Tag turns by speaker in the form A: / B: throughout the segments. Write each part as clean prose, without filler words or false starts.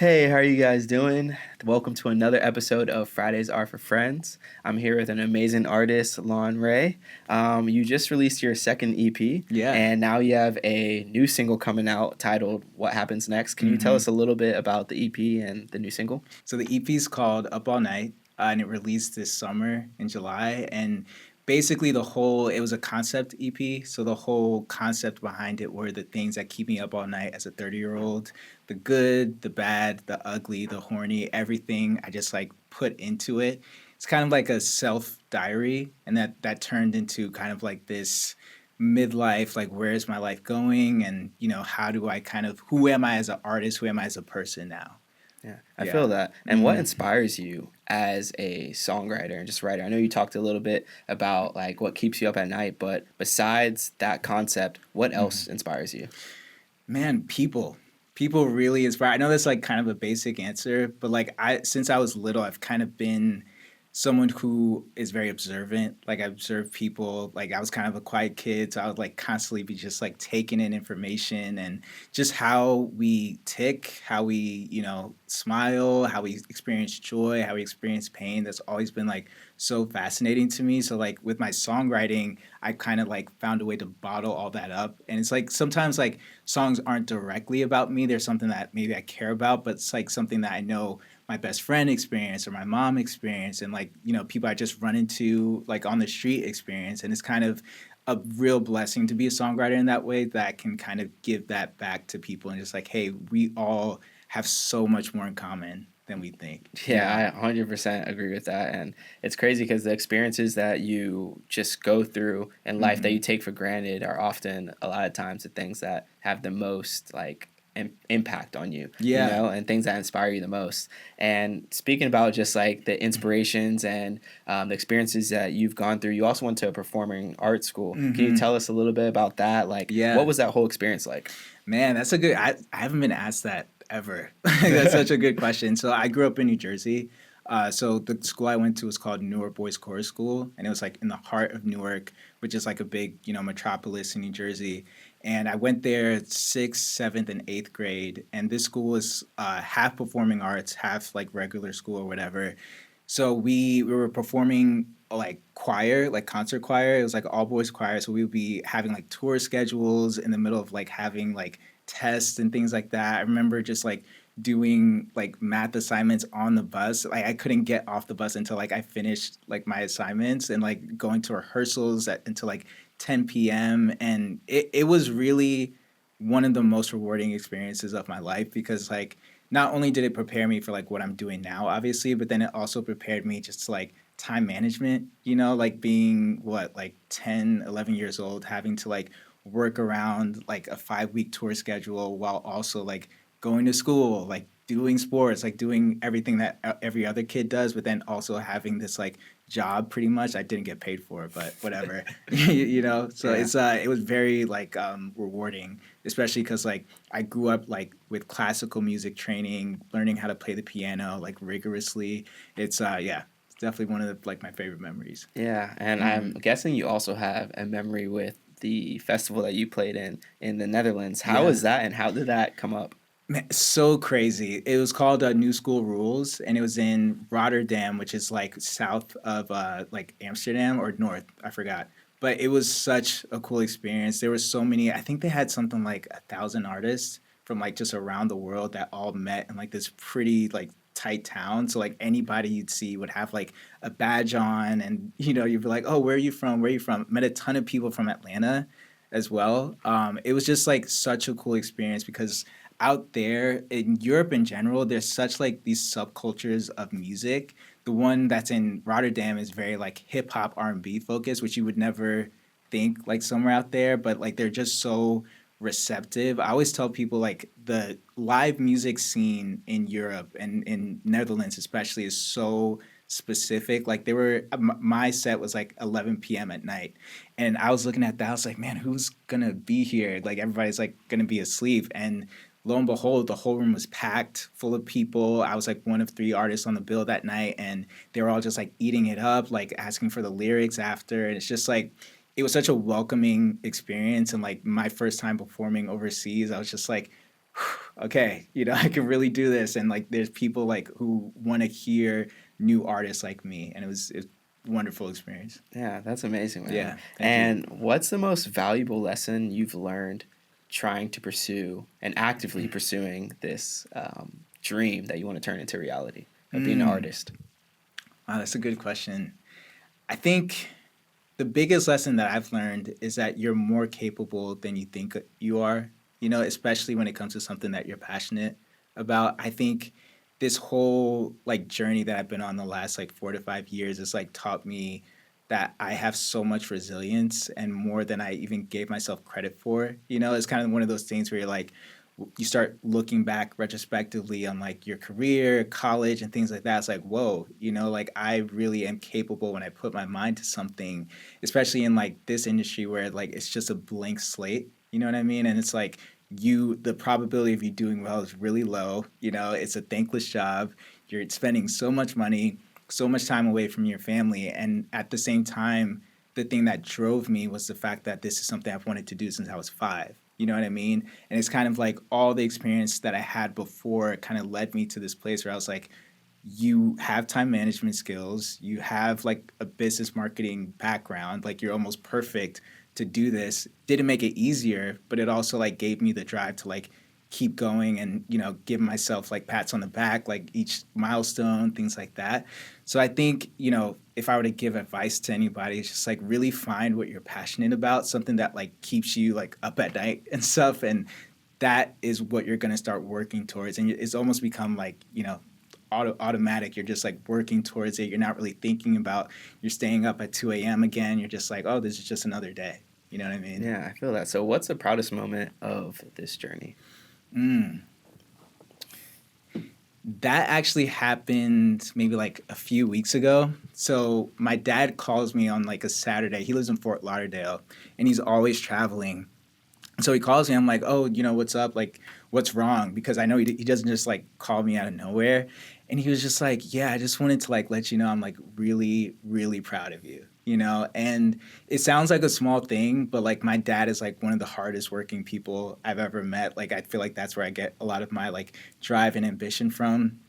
A: Hey, how are you guys doing? Welcome to another episode of Fridays Are For Friends. I'm here with an amazing artist, Lánre. You just released your second EP,
B: Yeah.
A: and now you have a new single coming out titled What Happens Next. Can you tell
B: hmm
A: us a little bit about the EP and the new single?
B: So the EP is called Up All Night, and it released this summer in July. And basically, it was a concept EP. So the whole concept behind it were the things that keep me up all night as a 30-year-old, the good, the bad, the ugly, the horny, everything I just like put into it. It's kind of like a self diary, and that turned into kind of like this midlife, like where is my life going, and how do I who am I as an artist, who am I as a person now?
A: Yeah, I
B: Yeah.
A: feel that. And what
B: hmm
A: inspires you as a songwriter and just writer? I know you talked a little bit about like what keeps you up at night, but besides that concept, what else inspires you?
B: Man, people really inspire. I know that's like kind of a basic answer, but like I since I was little, I've kind of been someone who is very observant. Like I observe people. Like I was kind of a quiet kid, so I would like constantly be just like taking in information and just how we tick, how we, smile, how we experience joy, how we experience pain. That's always been like so fascinating to me. So like with my songwriting, I kind of like found a way to bottle all that up. And it's like sometimes like songs aren't directly about me. There's something that maybe I care about, but it's like something that I know my best friend experience or my mom experience and like, people I just run into like on the street experience. And it's kind of a real blessing to be a songwriter in that way that can kind of give that back to people and just like, hey, we all have so much more in common than we think.
A: Yeah,
B: Yeah.
A: I 100% agree with that. And it's crazy because the experiences that you just go through in life that you
B: hmm
A: take for granted are often a lot of times the things that have the most like impact on you,
B: Yeah.
A: and things that inspire you the most. And speaking about just like the inspirations and the experiences that you've gone through, you also went to a performing arts school. Can you
B: hmm
A: tell us a little bit about that? Like, what
B: Yeah.
A: was that whole experience like?
B: Man, that's a good. I haven't been asked that ever. That's such a good question. So I grew up in New Jersey. So the school I went to was called Newark Boys Chorus School, and it was like in the heart of Newark, which is like a big, metropolis in New Jersey. And I went there sixth, seventh, and eighth grade. And this school was half performing arts, half like regular school or whatever. So we were performing like choir, like concert choir. It was like all boys choir. So we would be having like tour schedules in the middle of like having like tests and things like that. I remember just like doing like math assignments on the bus. Like I couldn't get off the bus until like I finished like my assignments and like going to rehearsals until like 10 p.m. And it was really one of the most rewarding experiences of my life because like not only did it prepare me for like what I'm doing now, obviously, but then it also prepared me just to like time management, like being what, like 10, 11 years old, having to like work around like a 5 week tour schedule while also like going to school, like doing sports, like doing everything that every other kid does, but then also having this like job pretty much. I didn't get paid for it, but whatever, So
A: Yeah.
B: it was very like rewarding, especially because like I grew up like with classical music training, learning how to play the piano like rigorously. It's yeah, it's definitely one of the, like my favorite memories.
A: Yeah, and I'm
B: hmm
A: guessing you also have a memory with the festival that you played in the Netherlands. How
B: Yeah.
A: was that, and how did that come up?
B: Man, so crazy. It was called New School Rules, and it was in Rotterdam, which is like south of like Amsterdam or north. I forgot, but it was such a cool experience. There were so many. I think they had something like 1,000 artists from like just around the world that all met in like this pretty like tight town. So like anybody you'd see would have like a badge on, and you'd be like, "Oh, where are you from? Where are you from?" Met a ton of people from Atlanta as well. It was just like such a cool experience because out there in Europe in general, there's such like these subcultures of music. The one that's in Rotterdam is very like hip hop R&B focused, which you would never think like somewhere out there, but like they're just so receptive. I always tell people like the live music scene in Europe and in Netherlands especially is so specific. Like my set was like 11 p.m. at night, and I was looking at that. I was like, man, who's gonna be here? Like everybody's like gonna be asleep, and lo and behold, the whole room was packed full of people. I was like one of three artists on the bill that night, and they were all just like eating it up, like asking for the lyrics after. And it's just like, it was such a welcoming experience. And like my first time performing overseas, I was just like okay, I can really do this. And like, there's people like who want to hear new artists like me. And it's a wonderful experience.
A: Yeah, that's amazing, man.
B: Yeah. Thank you.
A: And what's the most valuable lesson you've learned trying to pursue and actively pursuing this dream that you want to turn into reality of being an artist?
B: Wow, that's a good question. I think the biggest lesson that I've learned is that you're more capable than you think you are, especially when it comes to something that you're passionate about. I think this whole like journey that I've been on the last like 4 to 5 years has like taught me that I have so much resilience and more than I even gave myself credit for. It's kind of one of those things where you're like, you start looking back retrospectively on like your career, college, and things like that. It's like, whoa, like I really am capable when I put my mind to something, especially in like this industry where like it's just a blank slate. You know what I mean? And it's like the probability of you doing well is really low. It's a thankless job. You're spending so much money, so much time away from your family. And at the same time, the thing that drove me was the fact that this is something I've wanted to do since I was 5. You know what I mean? And it's kind of like all the experience that I had before kind of led me to this place where I was like, you have time management skills, you have like a business marketing background, like you're almost perfect to do this. Didn't make it easier, but it also like gave me the drive to like keep going and give myself like pats on the back, like each milestone, things like that. So I think if I were to give advice to anybody, it's just like really find what you're passionate about, something that like keeps you like up at night and stuff, and that is what you're going to start working towards. And it's almost become like automatic. You're just like working towards it. You're not really thinking about you're staying up at 2 a.m. again. You're just like, oh, this is just another day. You know what I mean?
A: Yeah, I feel that. So, what's the proudest moment of this journey?
B: That actually happened maybe like a few weeks ago. So my dad calls me on like a Saturday. He lives in Fort Lauderdale and he's always traveling. So he calls me. I'm like, oh, what's up? Like, what's wrong? Because I know he doesn't just like call me out of nowhere. And he was just like, yeah, I just wanted to like let you know I'm like really, really proud of you. And it sounds like a small thing, but like my dad is like one of the hardest working people I've ever met. Like I feel like that's where I get a lot of my like drive and ambition from.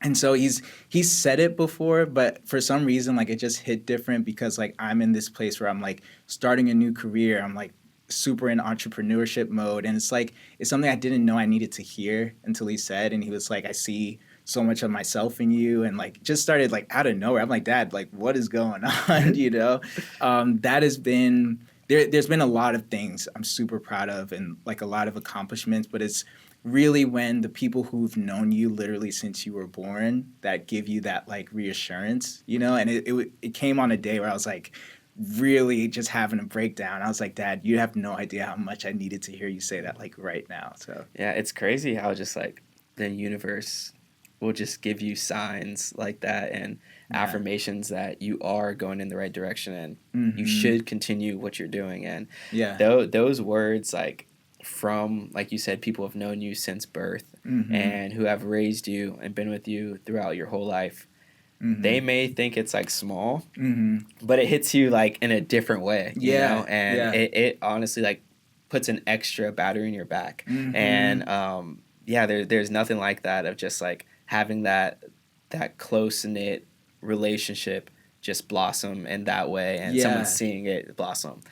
B: And so he's said it before, but for some reason like it just hit different because like I'm in this place where I'm like starting a new career. I'm like super in entrepreneurship mode, and it's like it's something I didn't know I needed to hear until he said. And he was like, I see so much of myself in you, and like just started like out of nowhere. I'm like, Dad, like what is going on? That has been there's been a lot of things I'm super proud of and like a lot of accomplishments, but it's really when the people who've known you literally since you were born that give you that like reassurance, and it came on a day where I was like really just having a breakdown. I was like, Dad, you have no idea how much I needed to hear you say that like right now. So
A: Yeah, it's crazy how just like the universe will just give you signs like that and affirmations that you are going in the right direction and you should continue what you're doing. And those words, like from, like you said, people have known you since birth and who have raised you and been with you throughout your whole life. They may think it's like small, but it hits you like in a different way, you know? And it honestly like puts an extra battery in your back. And there's nothing like that of just like having that close knit relationship just blossom in that way and someone seeing it blossom.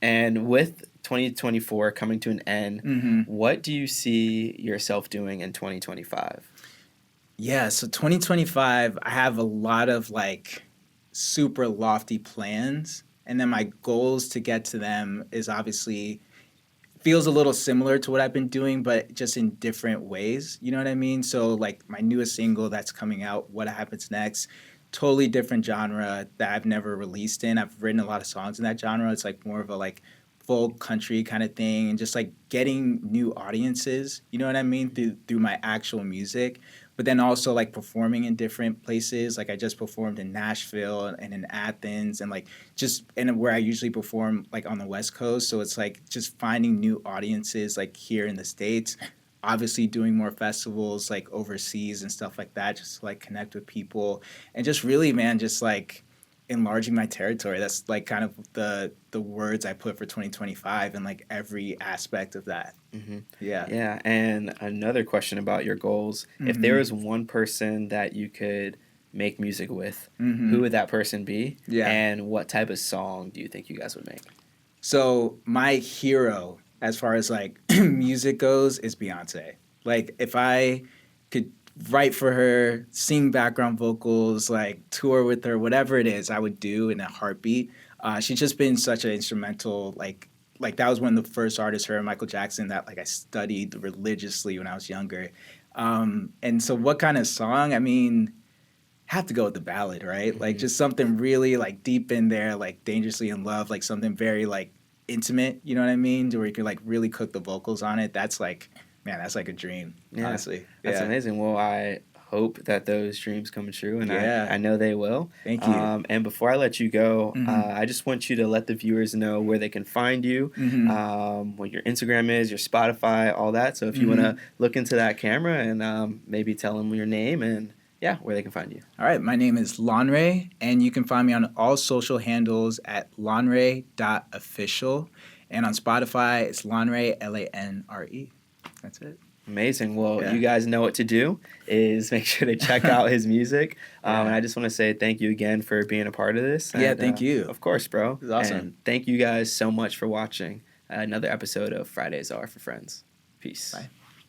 A: And with 2024 coming to an end, what do you see yourself doing in 2025?
B: Yeah, so 2025, I have a lot of like super lofty plans. And then my goals to get to them is obviously feels a little similar to what I've been doing, but just in different ways. You know what I mean? So like my newest single that's coming out, What Happens Next, totally different genre that I've never released in. I've written a lot of songs in that genre. It's like more of a like folk country kind of thing and just like getting new audiences, you know what I mean, through my actual music. But then also like performing in different places. Like I just performed in Nashville and in Athens and like just and where I usually perform like on the West Coast. So it's like just finding new audiences like here in the States. Obviously doing more festivals like overseas and stuff like that, just to like connect with people and just really, man, just like enlarging my territory. That's like kind of the words I put for 2025 and like every aspect of that.
A: Mm-hmm.
B: Yeah.
A: Yeah. And another question about your goals. If there was one person that you could make music with, who would that person be?
B: Yeah.
A: And what type of song do you think you guys would make?
B: So my hero, as far as like music goes, is Beyonce. Like if I could write for her, sing background vocals, like tour with her, whatever it is, I would do in a heartbeat. She's just been such an instrumental, like that was one of the first artists, her and Michael Jackson, that like I studied religiously when I was younger. And so what kind of song? I mean, have to go with the ballad, right? Like just something really like deep in there, like Dangerously in Love, like something very like intimate, you know what I mean? To where you can like really cook the vocals on it. That's like, man, that's like a dream, honestly.
A: That's amazing. Well, I hope that those dreams come true, and
B: Yeah.
A: I know they will.
B: Thank you.
A: And before I let you go, I just want you to let the viewers know where they can find you, what your Instagram is, your Spotify, all that. So if you want to look into that camera and maybe tell them your name and where they can find you.
B: All right, my name is Lánre, and you can find me on all social handles at lanre.official, and on Spotify, it's Lánre, Lanre. That's it.
A: Amazing. Well, you guys know what to do is make sure to check out his music. And I just want to say thank you again for being a part of this.
B: Yeah,
A: and,
B: thank you.
A: Of course, bro.
B: It was awesome.
A: And thank you guys so much for watching another episode of Fridays Are For Frnds. Peace.
B: Bye.